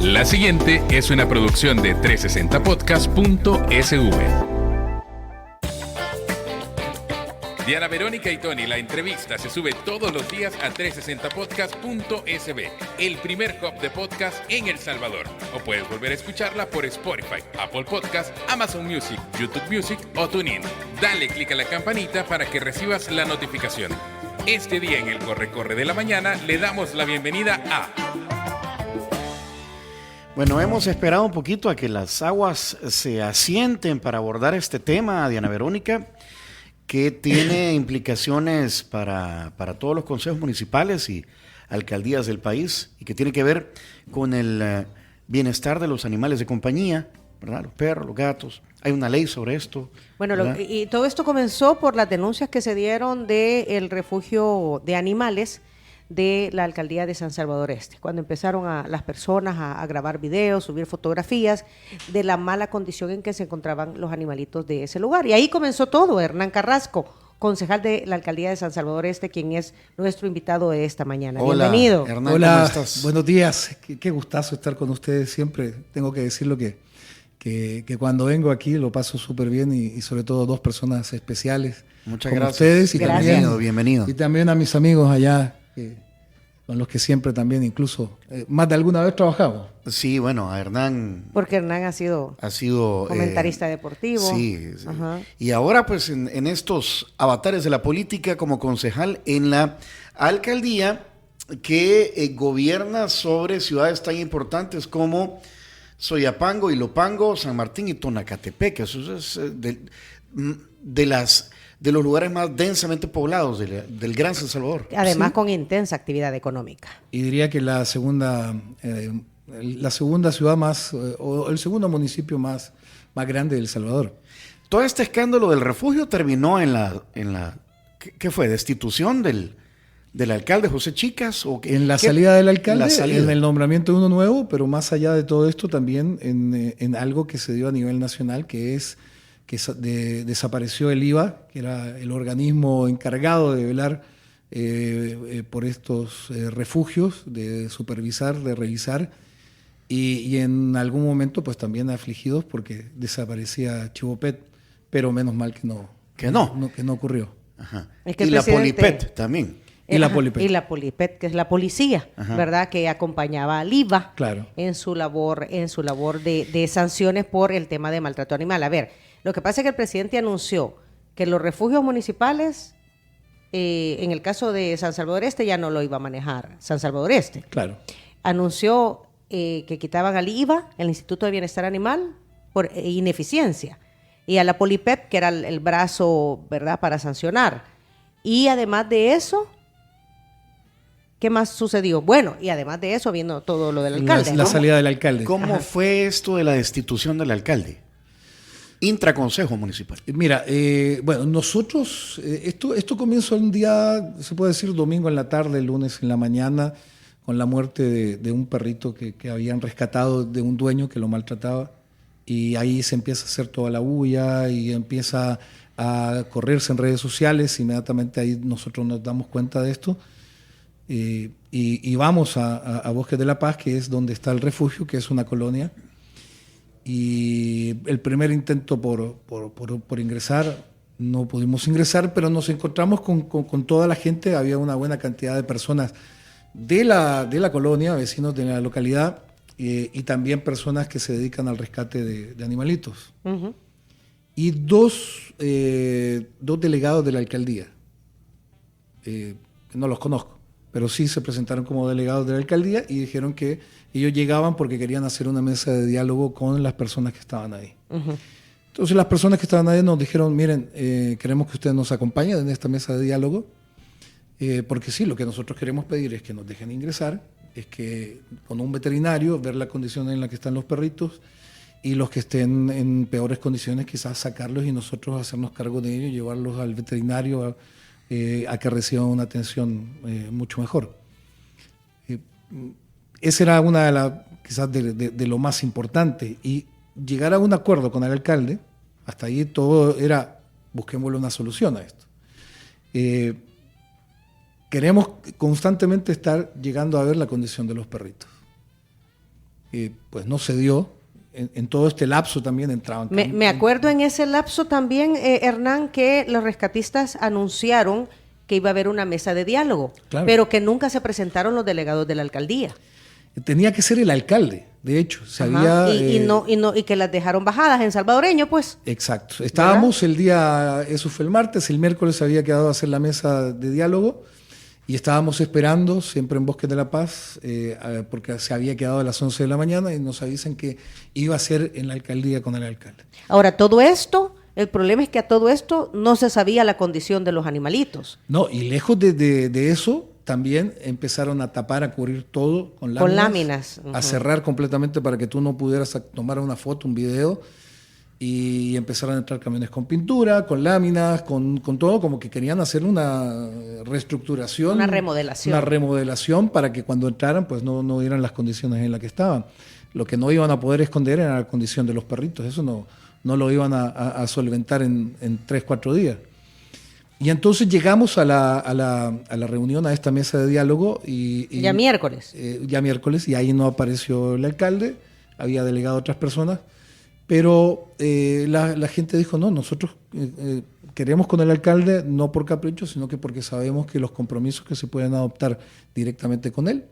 La siguiente es una producción de 360podcast.sv. Diana Verónica y Tony, la entrevista se sube todos los días a 360podcast.sv, el primer hub de podcast en El Salvador. O puedes volver a escucharla por Spotify, Apple Podcast, Amazon Music, YouTube Music o TuneIn. Dale clic a la campanita para que recibas la notificación. Este día en el Corre de la Mañana le damos la bienvenida a... Bueno, hemos esperado un poquito a que las aguas se asienten para abordar este tema, Diana Verónica, que tiene implicaciones para todos los consejos municipales y alcaldías del país y que tiene que ver con el bienestar de los animales de compañía, ¿verdad? Los perros, los gatos. Hay una ley sobre esto. Bueno, y todo esto comenzó por las denuncias que se dieron del refugio de animales de la alcaldía de San Salvador Este, cuando empezaron las personas a grabar videos, subir fotografías de la mala condición en que se encontraban los animalitos de ese lugar. Y ahí comenzó todo. Hernán Carrasco, concejal de la alcaldía de San Salvador Este, quien es nuestro invitado de esta mañana. Hola, bienvenido. Hernán, hola, ¿cómo estás? buenos días. Qué gustazo estar con ustedes siempre. Tengo que decirlo que cuando vengo aquí lo paso súper bien y sobre todo dos personas especiales. Muchas como gracias. Ustedes y Gracias. Bienvenido. Y también a mis amigos allá, con los que siempre también incluso más de alguna vez trabajamos. Sí, bueno, a Hernán... Porque Hernán ha sido comentarista deportivo. Sí, sí. Ajá. Y ahora pues en estos avatares de la política como concejal en la alcaldía que gobierna sobre ciudades tan importantes como Soyapango, Ilopango, San Martín y Tonacatepec. Eso es de los lugares más densamente poblados del Gran San Salvador. Además, Sí. con intensa actividad económica. Y diría que la segunda ciudad más, o el segundo municipio más grande de El Salvador. Todo este escándalo del refugio terminó en la ¿qué fue? ¿Destitución del alcalde José Chicas? ¿O En la salida del alcalde, salida. en el nombramiento de uno nuevo, pero más allá de todo esto también en algo que se dio a nivel nacional, que es que desapareció el IVA, que era el organismo encargado de velar por estos refugios, de supervisar, de revisar, y en algún momento pues también afligidos porque desaparecía Chivopet, pero menos mal que no ocurrió. Ajá. Es que Y el la presidente- Polipet también. Y la Polipet. Y la Polipet, que es la policía, Ajá. ¿verdad? Que acompañaba al IVA Claro. en su labor de sanciones por el tema de maltrato animal. A ver, lo que pasa es que el presidente anunció que los refugios municipales, en el caso de San Salvador Este, ya no lo iba a manejar San Salvador Este. Claro. Anunció que quitaban al IVA, el Instituto de Bienestar Animal, por ineficiencia, y a la Polipet, que era el brazo, ¿verdad?, para sancionar. Y además de eso, ¿qué más sucedió? Bueno, y además de eso, viendo todo lo del alcalde. La ¿no? salida del alcalde. ¿Cómo Ajá. fue esto de la destitución del alcalde? Intraconsejo municipal. Mira, bueno, nosotros, esto comenzó un día, se puede decir domingo en la tarde, lunes en la mañana, con la muerte de un perrito que habían rescatado de un dueño que lo maltrataba, y ahí se empieza a hacer toda la bulla y empieza a correrse en redes sociales. Inmediatamente ahí nosotros nos damos cuenta de esto y vamos a Bosques de la Paz, que es donde está el refugio, que es una colonia. Y el primer intento por ingresar, no pudimos ingresar, pero nos encontramos con toda la gente. Había una buena cantidad de personas de la colonia, vecinos de la localidad, y también personas que se dedican al rescate de animalitos. Ujú. Y dos delegados de la alcaldía. No los conozco, pero sí se presentaron como delegados de la alcaldía y dijeron que ellos llegaban porque querían hacer una mesa de diálogo con las personas que estaban ahí. Ujú. Entonces las personas que estaban ahí nos dijeron, miren, queremos que ustedes nos acompañen en esta mesa de diálogo, porque sí, lo que nosotros queremos pedir es que nos dejen ingresar, es que con un veterinario, ver la condición en la que están los perritos, y los que estén en peores condiciones quizás sacarlos y nosotros hacernos cargo de ellos, llevarlos al veterinario a que reciban una atención mucho mejor. Esa era una de las, quizás de lo más importante, y llegar a un acuerdo con el alcalde, hasta ahí todo era, busquémosle una solución a esto. Queremos constantemente estar llegando a ver la condición de los perritos. pues no se dio. En todo este lapso también entraban. Me acuerdo en ese lapso también, Hernán, que los rescatistas anunciaron que iba a haber una mesa de diálogo, claro, pero que nunca se presentaron los delegados de la alcaldía. Tenía que ser el alcalde, de hecho. Y que las dejaron bajadas en salvadoreño, pues. Exacto. Estábamos el día, eso fue el martes, el miércoles había quedado a hacer la mesa de diálogo y estábamos esperando, siempre en Bosques de la Paz, porque se había quedado a las 11 de la mañana y nos avisan que iba a ser en la alcaldía con el alcalde. Ahora, todo esto, el problema es que a todo esto no se sabía la condición de los animalitos. No, y lejos de eso, también empezaron a tapar, a cubrir todo con láminas. A cerrar completamente para que tú no pudieras tomar una foto, un video. Y empezaron a entrar camiones con pintura, con láminas, con todo, como que querían hacer una reestructuración. Una remodelación. Una remodelación para que cuando entraran pues no dieran las condiciones en las que estaban. Lo que no iban a poder esconder era la condición de los perritos. Eso no lo iban a solventar en 3-4 días. Y entonces llegamos a la reunión, a esta mesa de diálogo. Ya miércoles. Ya miércoles, y ahí no apareció el alcalde, había delegado a otras personas. Pero la gente dijo, no, nosotros queremos con el alcalde no por capricho, sino que porque sabemos que los compromisos que se pueden adoptar directamente con él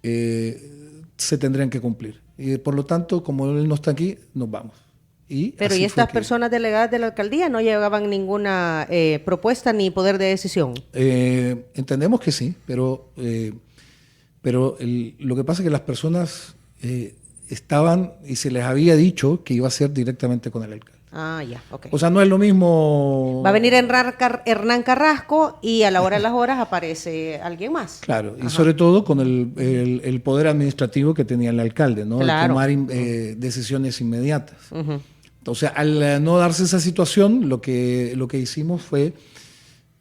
se tendrían que cumplir. Y por lo tanto, como él no está aquí, nos vamos. Pero ¿y estas personas delegadas de la alcaldía no llevaban ninguna propuesta ni poder de decisión? Entendemos que sí, pero lo que pasa es que las personas... estaban y se les había dicho que iba a ser directamente con el alcalde. Ah, ya, ok. O sea, no es lo mismo... Va a venir Hernán Carrasco y a la hora de las horas aparece alguien más. Claro, y sobre todo con el poder administrativo que tenía el alcalde, ¿no? Claro. De tomar decisiones inmediatas. Entonces, al no darse esa situación, lo que hicimos fue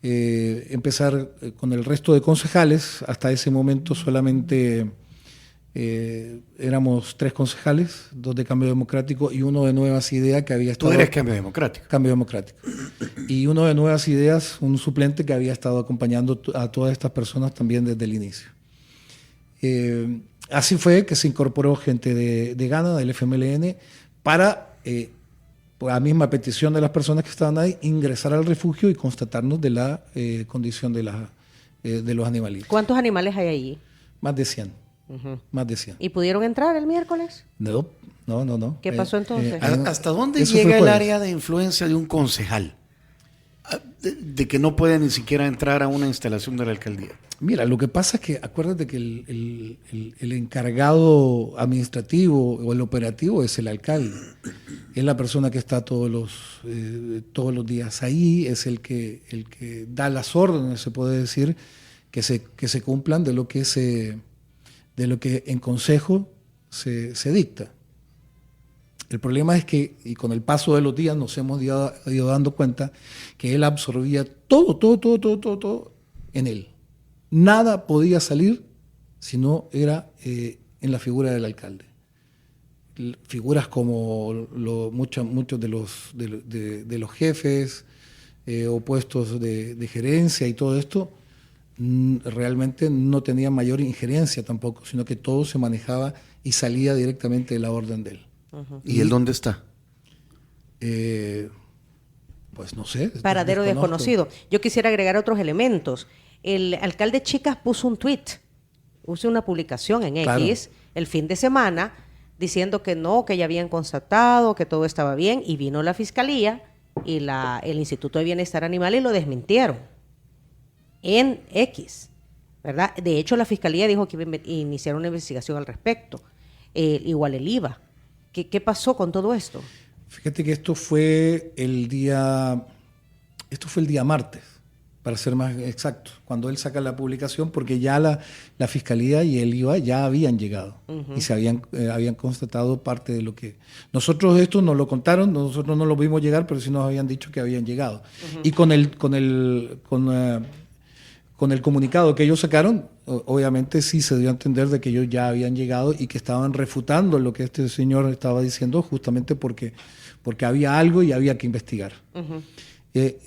empezar con el resto de concejales. Hasta ese momento solamente... éramos 3 concejales, 2 de Cambio Democrático y 1 de Nuevas Ideas que había estado... Tú eres Cambio Democrático. Cambio Democrático. Y 1 de Nuevas Ideas, un suplente que había estado acompañando a todas estas personas también desde el inicio. Así fue que se incorporó gente de Gana, del FMLN, para, por la misma petición de las personas que estaban ahí, ingresar al refugio y constatarnos de la condición de los animalitos. ¿Cuántos animales hay allí? Más de 100. Más de 100. ¿Y pudieron entrar el miércoles? No. ¿Qué pasó entonces? ¿Hasta dónde llega el área de influencia de un concejal? De que no puede ni siquiera entrar a una instalación de la alcaldía. Mira, lo que pasa es que acuérdate que el encargado administrativo o el operativo es el alcalde. Es la persona que está todos los días ahí, es el que da las órdenes, se puede decir, que se cumplan de lo que en consejo se dicta. El problema es que, y con el paso de los días nos hemos ido dando cuenta que él absorbía todo en él. Nada podía salir si no era en la figura del alcalde. Figuras como muchos de los jefes o puestos de gerencia y todo esto, realmente no tenía mayor injerencia tampoco, sino que todo se manejaba y salía directamente de la orden de él. ¿Y él dónde está? Pues no sé. Paradero desconocido. Yo quisiera agregar otros elementos. El alcalde Chicas puso un tweet, puso una publicación en X el fin de semana diciendo que no, que ya habían constatado, que todo estaba bien, y vino la fiscalía y el Instituto de Bienestar Animal y lo desmintieron en X, ¿verdad? De hecho, la fiscalía dijo que iba a iniciar una investigación al respecto. Igual el IVA. ¿Qué pasó con todo esto? Fíjate que esto fue el día martes, para ser más exacto, cuando él saca la publicación, porque ya la fiscalía y el IVA ya habían llegado y se habían constatado parte de lo que... Nosotros esto nos lo contaron, nosotros no lo vimos llegar, pero sí nos habían dicho que habían llegado. Y con el comunicado que ellos sacaron, obviamente sí se dio a entender de que ellos ya habían llegado y que estaban refutando lo que este señor estaba diciendo, justamente porque había algo y había que investigar.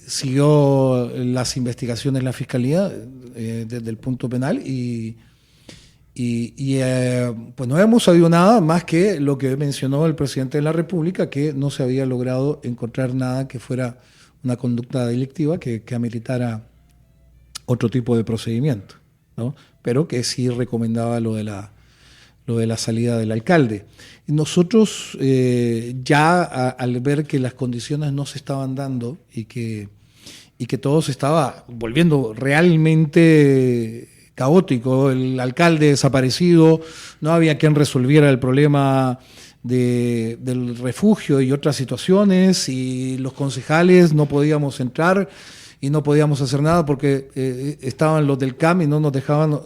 Siguió las investigaciones la fiscalía desde el punto penal y Pues no hemos sabido nada más que lo que mencionó el presidente de la República, que no se había logrado encontrar nada que fuera una conducta delictiva que ameritara otro tipo de procedimiento, ¿no? Pero que sí recomendaba lo de la salida del alcalde. Y nosotros al ver que las condiciones no se estaban dando y que todo se estaba volviendo realmente caótico, el alcalde desaparecido, no había quien resolviera el problema del refugio y otras situaciones, y los concejales no podíamos entrar y no podíamos hacer nada porque estaban los del CAM y no nos dejaban,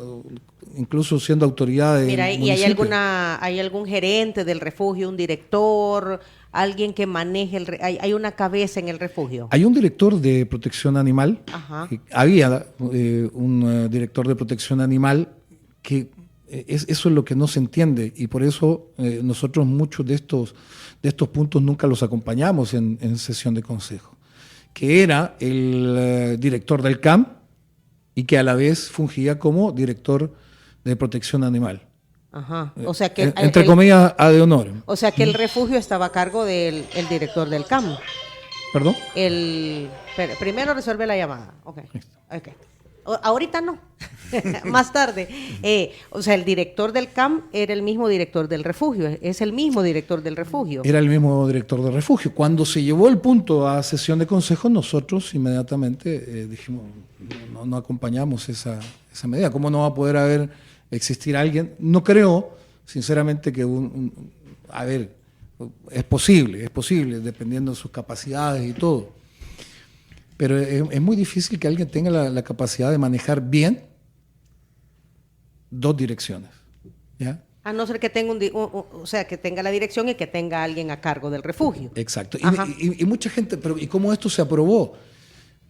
incluso siendo autoridad. Mira, ¿y hay algún gerente del refugio, un director, alguien que maneje hay una cabeza en el refugio? Hay un director de protección animal. Ajá. Había un director de protección animal que eso es lo que no se entiende, y por eso nosotros muchos de estos puntos nunca los acompañamos en sesión de consejo, que era el director del CAM y que a la vez fungía como director de protección animal. Ajá. O sea que entre comillas, ad honorem. O sea que el refugio estaba a cargo del director del CAM. ¿Perdón? Primero resuelve la llamada. Okay. Ahorita no. Más tarde. O sea, el director del CAM era el mismo director del refugio. Es el mismo director del refugio. Era el mismo director del refugio. Cuando se llevó el punto a sesión de consejo, nosotros inmediatamente dijimos, no acompañamos esa medida. ¿Cómo no va a poder existir alguien? No creo, sinceramente, que es posible, dependiendo de sus capacidades y todo. Pero es muy difícil que alguien tenga la capacidad de manejar bien dos direcciones, ¿ya? A no ser que tenga que tenga la dirección y que tenga alguien a cargo del refugio. Exacto. Y mucha gente, pero ¿y cómo esto se aprobó?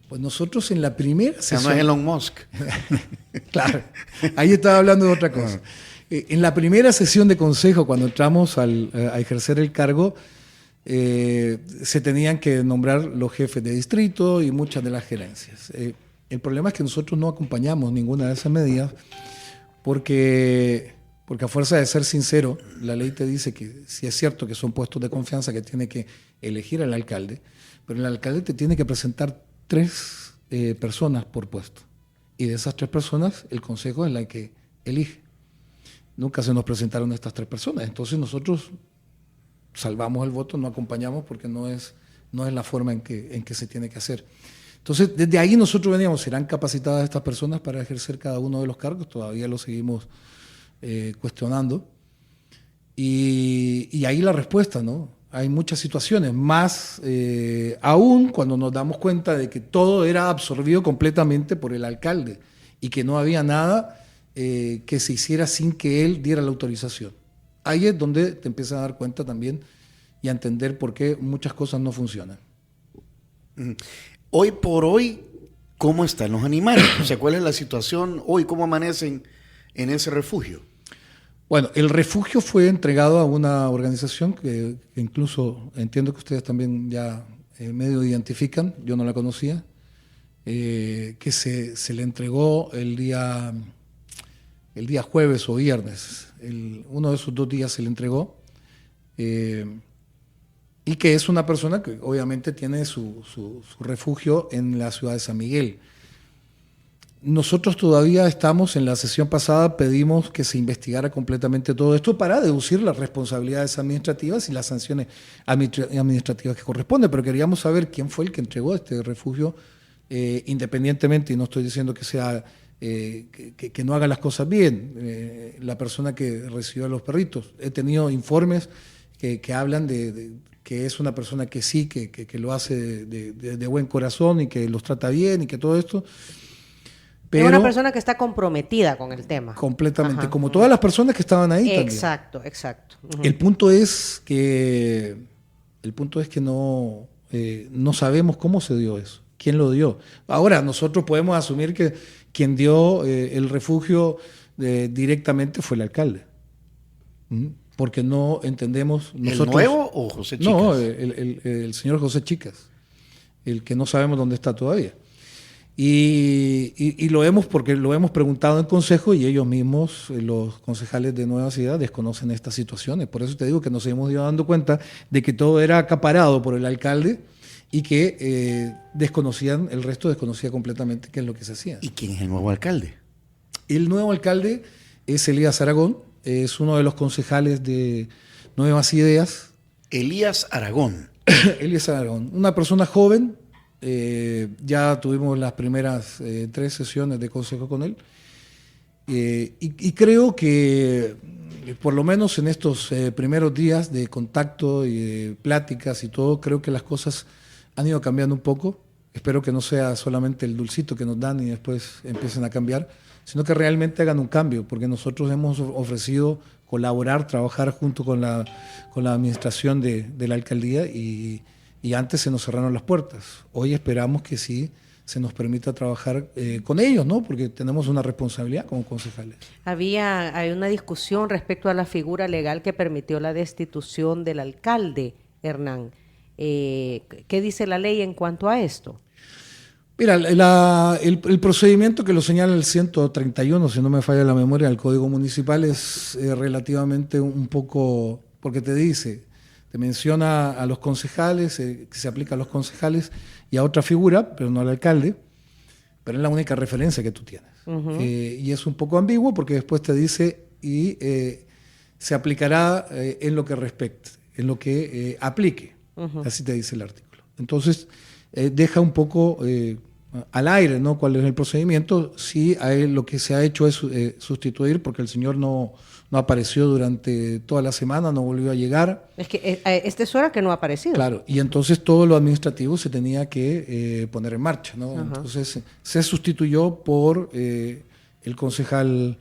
Pues nosotros en la primera sesión... no es Elon Musk. Claro, ahí estaba hablando de otra cosa. En la primera sesión de consejo, cuando entramos a ejercer el cargo, se tenían que nombrar los jefes de distrito y muchas de las gerencias. El problema es que nosotros no acompañamos ninguna de esas medidas porque a fuerza de ser sincero, la ley te dice que si es cierto que son puestos de confianza que tiene que elegir al alcalde, pero el alcalde te tiene que presentar 3 personas por puesto. Y de esas 3 personas, el consejo es la que elige. Nunca se nos presentaron estas 3 personas. Entonces nosotros salvamos el voto, no acompañamos porque no es la forma en que se tiene que hacer. Entonces, desde ahí nosotros veníamos, ¿serán capacitadas estas personas para ejercer cada uno de los cargos? Todavía lo seguimos cuestionando. Y ahí la respuesta, ¿no? Hay muchas situaciones, más aún cuando nos damos cuenta de que todo era absorbido completamente por el alcalde y que no había nada que se hiciera sin que él diera la autorización. Ahí es donde te empiezas a dar cuenta también y a entender por qué muchas cosas no funcionan. Hoy por hoy, ¿cómo están los animales? O sea, ¿cuál es la situación hoy? ¿Cómo amanecen en ese refugio? Bueno, el refugio fue entregado a una organización que incluso entiendo que ustedes también ya medio identifican, yo no la conocía, que se le entregó el día jueves o viernes. Uno de esos 2 días se le entregó, y que es una persona que obviamente tiene su refugio en la ciudad de San Miguel. Nosotros todavía estamos, en la sesión pasada pedimos que se investigara completamente todo esto para deducir las responsabilidades administrativas y las sanciones administrativas que corresponden, pero queríamos saber quién fue el que entregó este refugio, independientemente, y no estoy diciendo que sea que no haga las cosas bien, la persona que recibió a los perritos. He tenido informes que hablan de que es una persona que sí, que lo hace de buen corazón y que los trata bien y que todo esto. Pero es una persona que está comprometida con el tema. Completamente, como todas las personas que estaban ahí también. Exacto. Uh-huh. El punto es que no sabemos cómo se dio eso, quién lo dio. Ahora, nosotros podemos asumir que quien dio el refugio directamente fue el alcalde. Porque no entendemos nosotros... ¿El nuevo o José Chicas? No, el señor José Chicas, el que no sabemos dónde está todavía. Y lo vemos porque lo hemos preguntado en consejo y ellos mismos, los concejales de Nueva Ciudad, desconocen estas situaciones. Por eso te digo que nos hemos ido dando cuenta de que todo era acaparado por el alcalde y que el resto desconocía completamente qué es lo que se hacía. ¿Y quién es el nuevo alcalde? El nuevo alcalde es Elías Aragón, es uno de los concejales de Nuevas Ideas. Elías Aragón. Elías Aragón, una persona joven. Ya tuvimos las primeras 3 sesiones de consejo con él y creo que por lo menos en estos primeros días de contacto y de pláticas y todo, creo que las cosas han ido cambiando un poco. Espero que no sea solamente el dulcito que nos dan y después empiecen a cambiar, sino que realmente hagan un cambio, porque nosotros hemos ofrecido colaborar, trabajar junto con la administración de la alcaldía y antes se nos cerraron las puertas. Hoy esperamos que sí se nos permita trabajar con ellos, ¿no? Porque tenemos una responsabilidad como concejales. Hay una discusión respecto a la figura legal que permitió la destitución del alcalde, Hernán. ¿Qué dice la ley en cuanto a esto? Mira, el procedimiento que lo señala el 131, si no me falla la memoria, del Código Municipal es relativamente un poco, porque te menciona a los concejales, que se aplica a los concejales y a otra figura, pero no al alcalde, pero es la única referencia que tú tienes. Uh-huh. Y es un poco ambiguo porque después te dice y se aplicará en lo que respecte, en lo que aplique, uh-huh. Así te dice el artículo. Entonces, deja un poco al aire, ¿no?, cuál es el procedimiento. Sí, a él lo que se ha hecho es sustituir, porque el señor no apareció durante toda la semana, no volvió a llegar. Es que esta es hora que no ha aparecido. Claro, y entonces todo lo administrativo se tenía que poner en marcha, ¿no? Uh-huh. Entonces se sustituyó por el concejal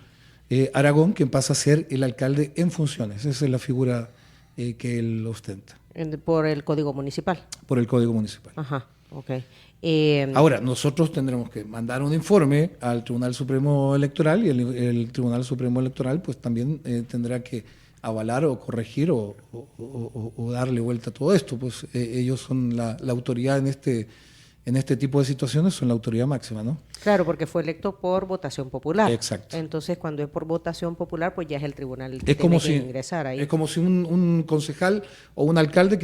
Aragón, quien pasa a ser el alcalde en funciones. Esa es la figura que él ostenta. ¿Por el Código Municipal? Por el Código Municipal. Ajá, ok. Ahora, nosotros tendremos que mandar un informe al Tribunal Supremo Electoral y el Tribunal Supremo Electoral pues también tendrá que avalar o corregir o darle vuelta a todo esto. Pues ellos son la autoridad en este tipo de situaciones, son la autoridad máxima, ¿no? Claro, porque fue electo por votación popular. Exacto. Entonces, cuando es por votación popular, pues ya es el tribunal el que tiene que ingresar ahí. Es como si un concejal o un alcalde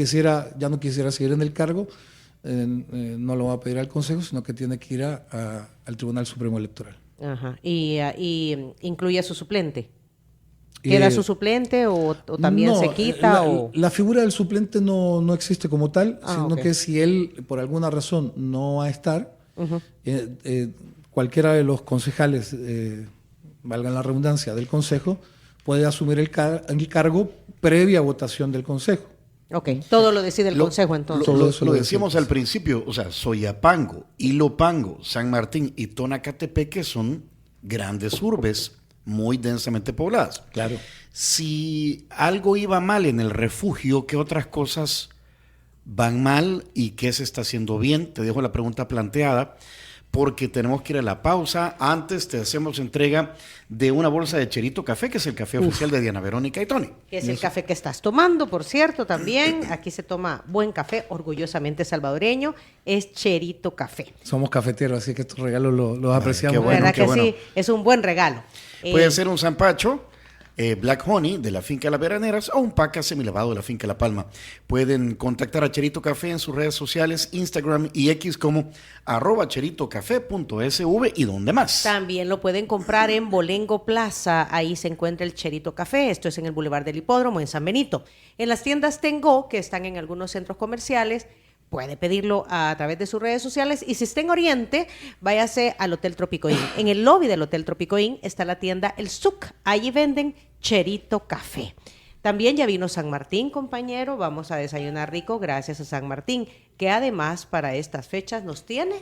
ya no quisiera seguir en el cargo, no lo va a pedir al Consejo, sino que tiene que ir al Tribunal Supremo Electoral. Ajá. ¿Y incluye a su suplente? ¿Queda su suplente o también no, se quita? La figura del suplente no existe como tal, sino que si él por alguna razón no va a estar, uh-huh. Cualquiera de los concejales, valgan la redundancia, del Consejo, puede asumir el cargo previa votación del Consejo. Ok, todo lo decide el Consejo entonces. Lo decíamos al principio, o sea, Soyapango, Ilopango, San Martín y Tonacatepeque son grandes urbes muy densamente pobladas. Claro. Si algo iba mal en el refugio, ¿qué otras cosas van mal y qué se está haciendo bien? Te dejo la pregunta planteada porque tenemos que ir a la pausa. Antes te hacemos entrega de una bolsa de Cherito Café, que es el café oficial de Diana Verónica y Tony. Que es el café que estás tomando, por cierto, también. Aquí se toma buen café, orgullosamente salvadoreño, es Cherito Café. Somos cafeteros, así que estos regalos los apreciamos. Qué bueno, ¿verdad que sí? Es un buen regalo. Puede ser un sanpacho, Black Honey de la finca Las Veraneras o un paca semilavado de la finca La Palma. Pueden contactar a Cherito Café en sus redes sociales, Instagram y X como @cheritocafé.sv y donde más. También lo pueden comprar en Bolengo Plaza, ahí se encuentra el Cherito Café, esto es en el Boulevard del Hipódromo en San Benito. En las tiendas Tengo, que están en algunos centros comerciales, puede pedirlo a través de sus redes sociales y si está en Oriente, váyase al Hotel Tropico Inn. En el lobby del Hotel Tropico Inn está la tienda El Suc, allí venden Cherito Café. También ya vino San Martín, compañero, vamos a desayunar rico gracias a San Martín, que además para estas fechas nos tiene.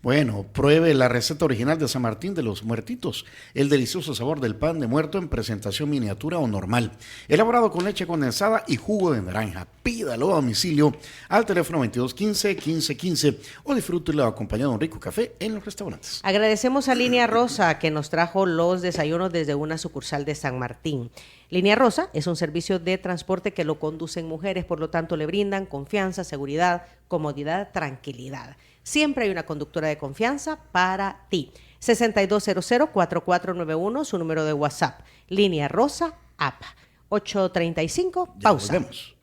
Bueno, pruebe la receta original de San Martín de los Muertitos, el delicioso sabor del pan de muerto en presentación miniatura o normal, elaborado con leche condensada y jugo de naranja. Pídalo a domicilio al teléfono 2215-1515 o disfrútelo acompañado de un rico café en los restaurantes. Agradecemos a Línea Rosa que nos trajo los desayunos desde una sucursal de San Martín. Línea Rosa es un servicio de transporte que lo conducen mujeres, por lo tanto le brindan confianza, seguridad, comodidad, tranquilidad. siempre hay una conductora de confianza para ti. 6200-4491, su número de WhatsApp. Línea rosa, APA. 8:35, Ya pausa. volvemos.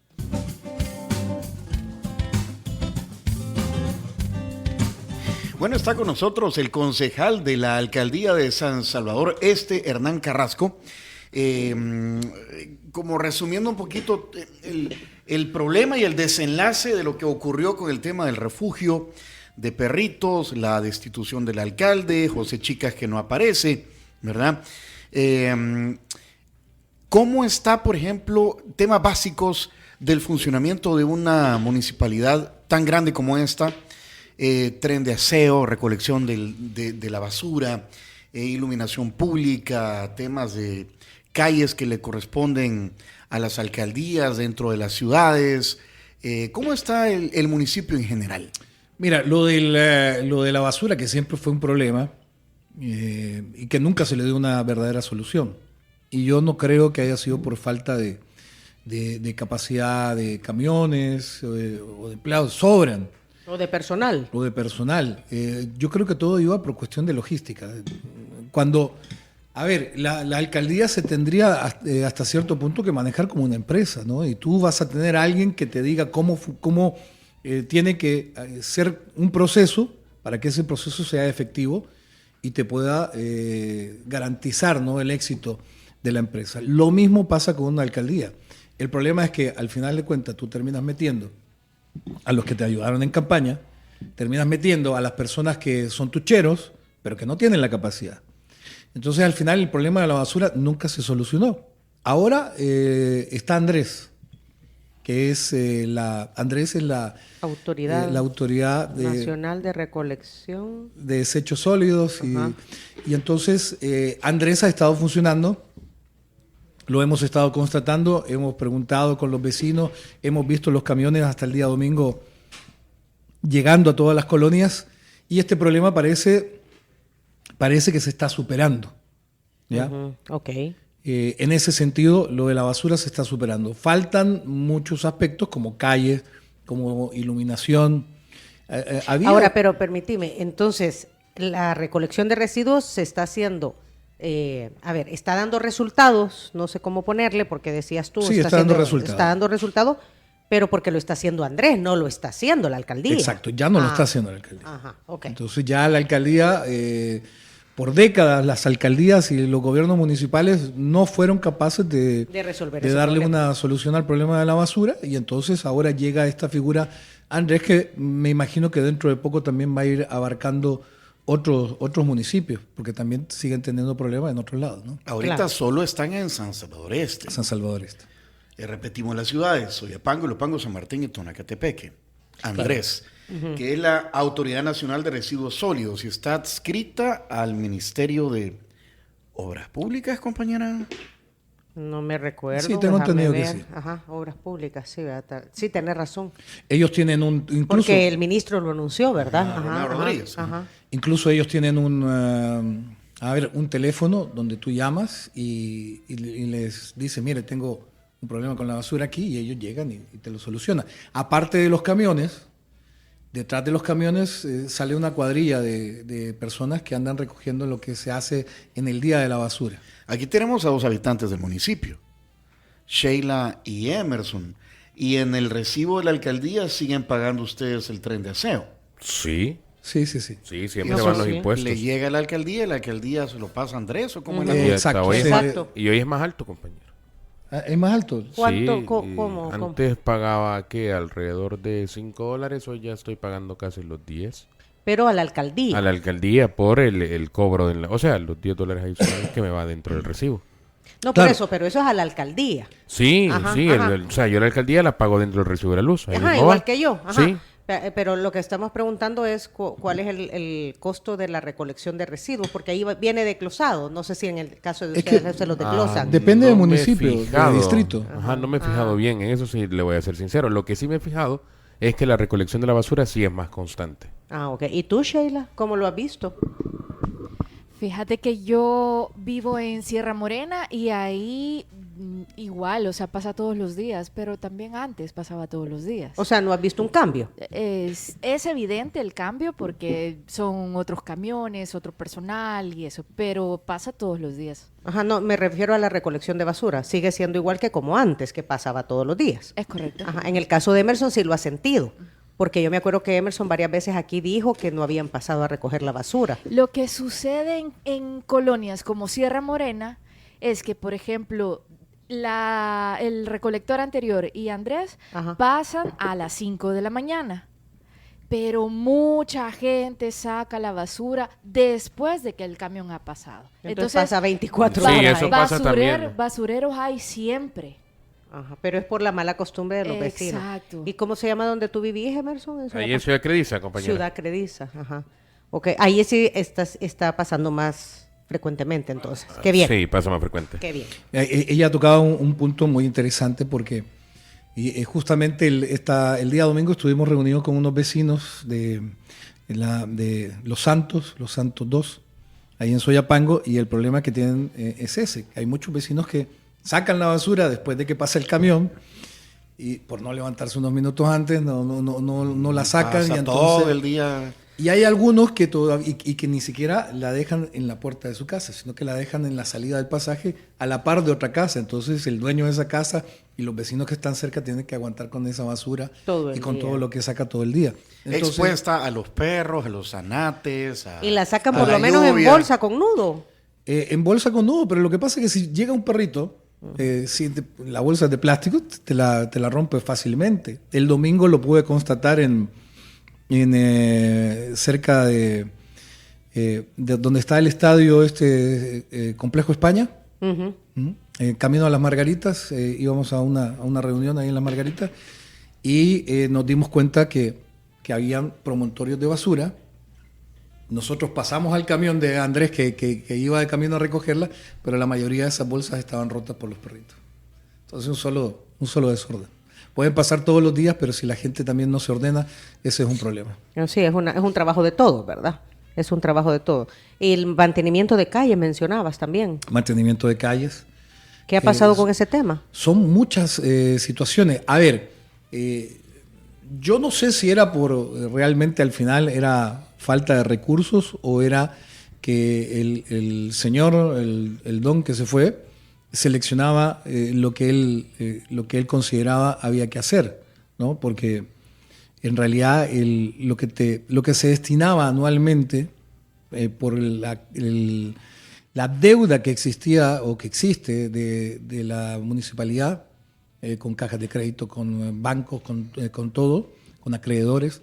Bueno, está con nosotros el concejal de la Alcaldía de San Salvador Este, Hernán Carrasco. Como resumiendo un poquito el problema y el desenlace de lo que ocurrió con el tema del refugio de perritos, la destitución del alcalde, José Chicas que no aparece, ¿verdad? ¿Cómo está, por ejemplo, temas básicos del funcionamiento de una municipalidad tan grande como esta? Tren de aseo, recolección de la basura, iluminación pública, temas de calles que le corresponden a las alcaldías dentro de las ciudades. ¿Cómo está el municipio en general? Mira, lo de la basura, que siempre fue un problema y que nunca se le dio una verdadera solución. Y yo no creo que haya sido por falta de capacidad de camiones o de empleados. Sobran. O de personal. O de personal. Yo creo que todo iba por cuestión de logística. La alcaldía se tendría hasta cierto punto que manejar como una empresa, ¿no? Y tú vas a tener a alguien que te diga cómo tiene que ser un proceso para que ese proceso sea efectivo y te pueda garantizar, ¿no?, el éxito de la empresa. Lo mismo pasa con una alcaldía. El problema es que al final de cuentas tú terminas metiendo a los que te ayudaron en campaña, terminas metiendo a las personas que son tucheros, pero que no tienen la capacidad. Entonces, al final, el problema de la basura nunca se solucionó. Ahora está Andrés, que es la Autoridad Nacional de Recolección de Desechos Sólidos. Y entonces, Andrés ha estado funcionando. Lo hemos estado constatando, hemos preguntado con los vecinos, hemos visto los camiones hasta el día domingo llegando a todas las colonias y este problema parece que se está superando, ¿ya? Ok. En ese sentido, lo de la basura se está superando. Faltan muchos aspectos como calles, como iluminación. Ahora, pero permíteme, entonces, la recolección de residuos se está haciendo... está dando resultados, no sé cómo ponerle, porque decías tú, sí, está dando resultados. Está dando resultados, pero porque lo está haciendo Andrés, no lo está haciendo la alcaldía. Exacto, ya no lo está haciendo la alcaldía. Ajá, okay. Entonces ya la alcaldía, por décadas, las alcaldías y los gobiernos municipales no fueron capaces de darle una solución al problema de la basura, y entonces ahora llega esta figura Andrés, que me imagino que dentro de poco también va a ir abarcando otros municipios, porque también siguen teniendo problemas en otros lados, ¿no? Ahorita solo están en San Salvador Este. San Salvador Este. Repetimos las ciudades: Soyapango, Ilopango, San Martín y Tonacatepeque. Andrés, que es la Autoridad Nacional de Residuos Sólidos y está adscrita al Ministerio de Obras Públicas, compañera. No me recuerdo. Sí, tengo entendido que sí. Ajá, Obras Públicas, sí, sí, tenés razón. Ellos tienen incluso... Porque el ministro lo anunció, ¿verdad? Romeo Rodríguez. Ajá. Incluso ellos tienen un teléfono donde tú llamas y les dices, mire, tengo un problema con la basura aquí, y ellos llegan y te lo solucionan. Aparte de los camiones, detrás de los camiones sale una cuadrilla de personas que andan recogiendo lo que se hace en el día de la basura. Aquí tenemos a 2 habitantes del municipio, Sheila y Emerson, y en el recibo de la alcaldía siguen pagando ustedes el tren de aseo. Sí. Sí. Sí, siempre van los impuestos. ¿Le llega a la alcaldía y la alcaldía se lo pasa a Andrés o cómo es la Y cosa? Exacto. Y hoy es más alto, compañero. ¿Es más alto? ¿Cuánto? Sí, ¿Cómo? Antes pagaba, ¿qué? Alrededor de $5, hoy ya estoy pagando casi los 10. Pero a la alcaldía. A la alcaldía por el cobro, o sea, los $10 adicionales que me va dentro del recibo. No, Claro. por eso, pero eso es a la alcaldía. Sí, Ajá, sí, ajá. o sea, yo la alcaldía la pago dentro del recibo de la luz. Ahí Ajá, mismo igual va. que yo. Ajá. Sí. Pero lo que estamos preguntando es cuál es el costo de la recolección de residuos, porque ahí viene desglosado. No sé si en el caso de Es que- ustedes se los desglosan. Depende del me he municipio, del fijado. distrito. Ajá, no me he fijado bien, en eso sí le voy a ser sincero. Lo que sí me he fijado es que la recolección de la basura sí es más constante. Ah, ok. ¿Y tú, Sheila, cómo lo has visto? Fíjate que yo vivo en Sierra Morena y ahí Igual, o sea, pasa todos los días, pero también antes pasaba todos los días. O sea, ¿no has visto un cambio? Es evidente el cambio porque son otros camiones, otro personal y eso, pero pasa todos los días. Ajá, no, me refiero a la recolección de basura. Sigue siendo igual que como antes, que pasaba todos los días. Es correcto. Ajá, en el caso de Emerson sí lo ha sentido, porque yo me acuerdo que Emerson varias veces aquí dijo que no habían pasado a recoger la basura. Lo que sucede en colonias como Sierra Morena es que, por ejemplo, el recolector anterior y Andrés Ajá. pasan a las 5 de la mañana, pero mucha gente saca la basura después de que el camión ha pasado. Entonces pasa 24 Sí, horas. eso pasa también. Basureros hay siempre. Ajá, pero es por la mala costumbre de los vecinos. Exacto. ¿Y cómo se llama donde tú vivís, Emerson? Ahí en Ciudad Crediza, compañera. Ciudad Crediza, ajá. Ok, ahí sí está pasando más frecuentemente, entonces. Qué bien. Sí, pasa más frecuente. Qué bien. Ella ha tocado un punto muy interesante porque justamente el día domingo estuvimos reunidos con unos vecinos de Los Santos 2, ahí en Soyapango, y el problema que tienen es ese. Hay muchos vecinos que sacan la basura después de que pasa el camión y por no levantarse unos minutos antes no la sacan. Pasa Y entonces, todo el día. y hay algunos que todavía y que ni siquiera la dejan en la puerta de su casa, sino que la dejan en la salida del pasaje a la par de otra casa. Entonces el dueño de esa casa y los vecinos que están cerca tienen que aguantar con esa basura Todo el y con día. todo lo que saca todo el día. Entonces, Expuesta a los perros, a los zanates. Y la sacan a por la lo menos en lluvia. bolsa con nudo. en bolsa con nudo, pero lo que pasa es que si llega un perrito, la bolsa es de plástico, te la rompe fácilmente. El domingo lo pude constatar cerca de donde está el estadio Complejo España. Ujú. Camino a Las Margaritas, íbamos a una reunión ahí en Las Margaritas y nos dimos cuenta que habían promontorios de basura. Nosotros pasamos al camión de Andrés que iba de camino a recogerla, pero la mayoría de esas bolsas estaban rotas por los perritos. Entonces un solo desorden. Pueden pasar todos los días, pero si la gente también no se ordena, ese es un problema. Sí, es un trabajo de todo, ¿verdad? Es un trabajo de todo. Y el mantenimiento de calle mencionabas también. Mantenimiento de calles. ¿Qué ha pasado con ese tema? Son muchas situaciones. A ver, yo no sé si era realmente al final era falta de recursos o era que el señor, el don que se fue, seleccionaba lo que él consideraba había que hacer, ¿no? Porque en realidad lo que se destinaba anualmente por la deuda que existía o que existe de la municipalidad con cajas de crédito, con bancos, con todo, con acreedores,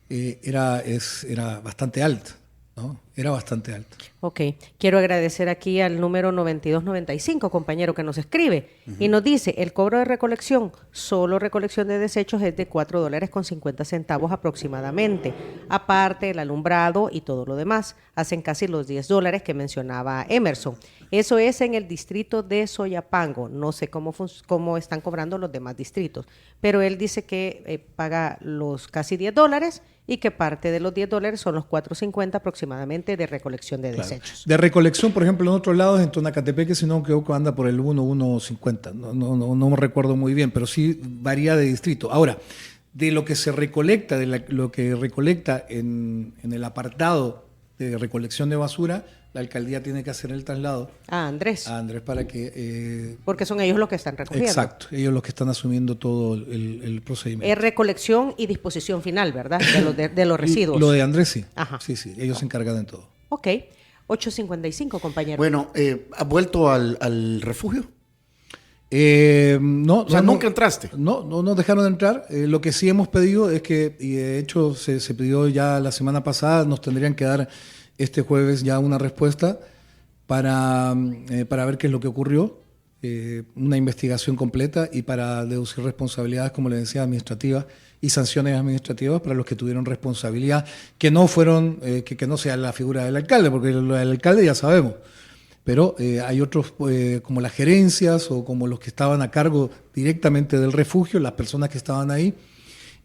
era bastante alta, ¿no? Era bastante alta. Ok, quiero agradecer aquí al número 9295, compañero, que nos escribe y nos dice, el cobro de recolección, solo recolección de desechos es de $4.50 aproximadamente, aparte el alumbrado y todo lo demás, hacen casi los $10 que mencionaba Emerson. Eso es en el distrito de Soyapango, no sé cómo están cobrando los demás distritos, pero él dice que paga los casi $10 y que parte de los $10 son los $4.50 aproximadamente de recolección de desechos. De recolección, por ejemplo, en otros lados, en Tonacatepeque, si no me equivoco, anda por el 1.50. No me recuerdo muy bien, pero sí varía de distrito. Ahora, de lo que se recolecta, lo que recolecta en el apartado de recolección de basura, la alcaldía tiene que hacer el traslado Ah, Andrés. a Andrés para que... Porque son ellos los que están recogiendo. Exacto, ellos los que están asumiendo todo el procedimiento. Es recolección y disposición final, ¿verdad? De los residuos. Lo de Andrés sí. Ajá. Sí, ellos se encargan de todo. Ok. 8.55, compañero. Bueno, ¿has vuelto al refugio? No, O sea, ¿nunca entraste? No nos dejaron entrar. Lo que sí hemos pedido es que, y de hecho se pidió ya la semana pasada, nos tendrían que dar este jueves ya una respuesta para ver qué es lo que ocurrió, una investigación completa y para deducir responsabilidades, como le decía, administrativas y sanciones administrativas para los que tuvieron responsabilidad, que no fueron, que no sea la figura del alcalde, porque lo del alcalde ya sabemos. Pero hay otros, como las gerencias o como los que estaban a cargo directamente del refugio, las personas que estaban ahí,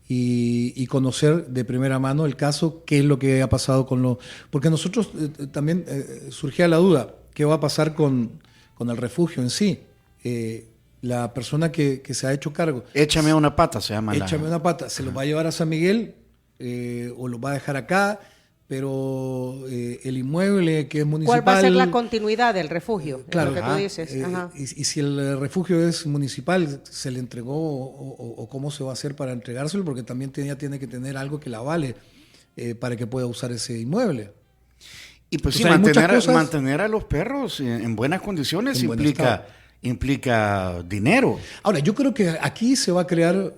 y conocer de primera mano el caso, qué es lo que ha pasado con lo... Porque nosotros también surgía la duda, ¿qué va a pasar con el refugio en sí? la persona que se ha hecho cargo. Échame una pata, se llama. Échame una pata. Se los va a llevar a San Miguel o los va a dejar acá, pero el inmueble que es municipal... ¿Cuál va a ser la continuidad del refugio? Claro, Lo que tú dices. Ajá. Y si el refugio es municipal, ¿se le entregó o cómo se va a hacer para entregárselo? Porque también tiene que tener algo que la avale para que pueda usar ese inmueble. Y pues O sí, sea, hay muchas cosas- mantener a los perros en buenas condiciones En buen estado. implica dinero. Ahora, yo creo que aquí se va a crear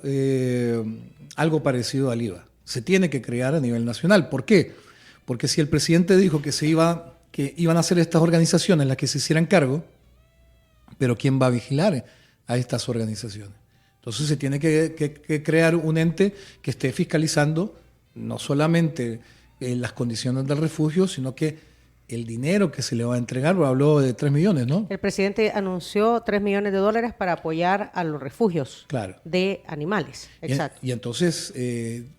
algo parecido al IVA. Se tiene que crear a nivel nacional. ¿Por qué? Porque si el presidente dijo que iban a ser estas organizaciones las que se hicieran cargo, pero ¿quién va a vigilar a estas organizaciones? Entonces se tiene que crear un ente que esté fiscalizando no solamente las condiciones del refugio, sino que el dinero que se le va a entregar. Habló de 3 millones, ¿no? El presidente anunció $3 millones para apoyar a los refugios Claro. de animales. Exacto. Y entonces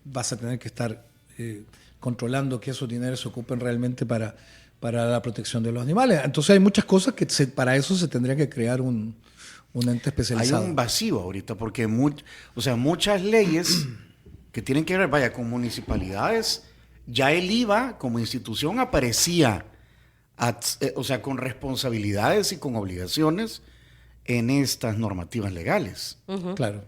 vas a tener que estar controlando que esos dineros se ocupen realmente para la protección de los animales. Entonces hay muchas cosas que para eso se tendría que crear un ente especializado. Hay un vacío ahorita, porque muchas leyes que tienen que ver, vaya, con municipalidades, ya el IVA como institución aparecía, con responsabilidades y con obligaciones en estas normativas legales. Claro.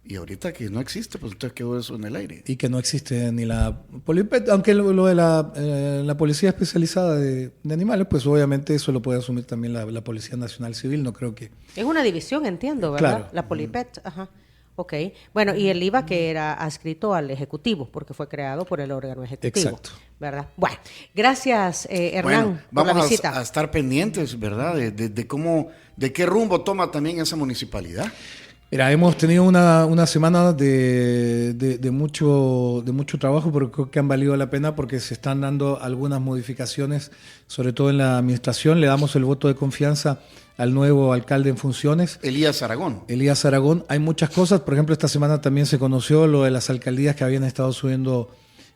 Y ahorita que no existe, pues entonces quedó eso en el aire. Y que no existe ni la POLIPET, aunque lo de la Policía Especializada de Animales, pues obviamente eso lo puede asumir también la Policía Nacional Civil, no creo que... Es una división, entiendo, ¿verdad? Claro. La Polipet, ajá. Ok. Bueno, y el IVA que era adscrito al Ejecutivo, porque fue creado por el órgano ejecutivo. Exacto. ¿Verdad? Bueno, gracias, Hernán, Bueno, por la vamos visita. a estar pendientes, ¿verdad? De qué rumbo toma también esa municipalidad. Mira, hemos tenido una semana de mucho trabajo, pero creo que han valido la pena porque se están dando algunas modificaciones, sobre todo en la administración. Le damos el voto de confianza al nuevo alcalde en funciones, Elías Aragón. Elías Aragón. Hay muchas cosas, por ejemplo, esta semana también se conoció lo de las alcaldías que habían estado subiendo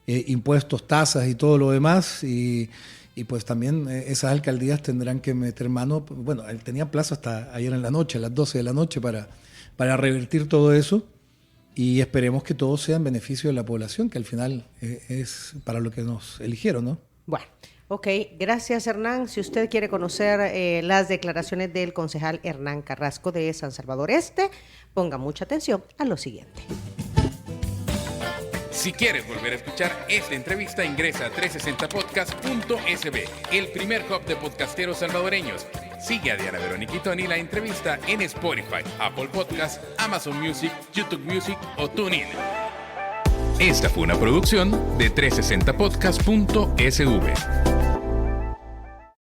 impuestos, tasas y todo lo demás, y pues también esas alcaldías tendrán que meter mano. Bueno, él tenía plazo hasta ayer en la noche, a las 12 de la noche, para revertir todo eso, y esperemos que todo sea en beneficio de la población, que al final es para lo que nos eligieron, ¿no? Bueno, ok, gracias, Hernán. Si usted quiere conocer las declaraciones del concejal Hernán Carrasco de San Salvador Este, ponga mucha atención a lo siguiente. Si quieres volver a escuchar esta entrevista, ingresa a 360podcast.sb, el primer hub de podcasteros salvadoreños. Sigue a Diana Verónica y Tony la entrevista en Spotify, Apple Podcasts, Amazon Music, YouTube Music o TuneIn. Esta fue una producción de 360podcast.sv.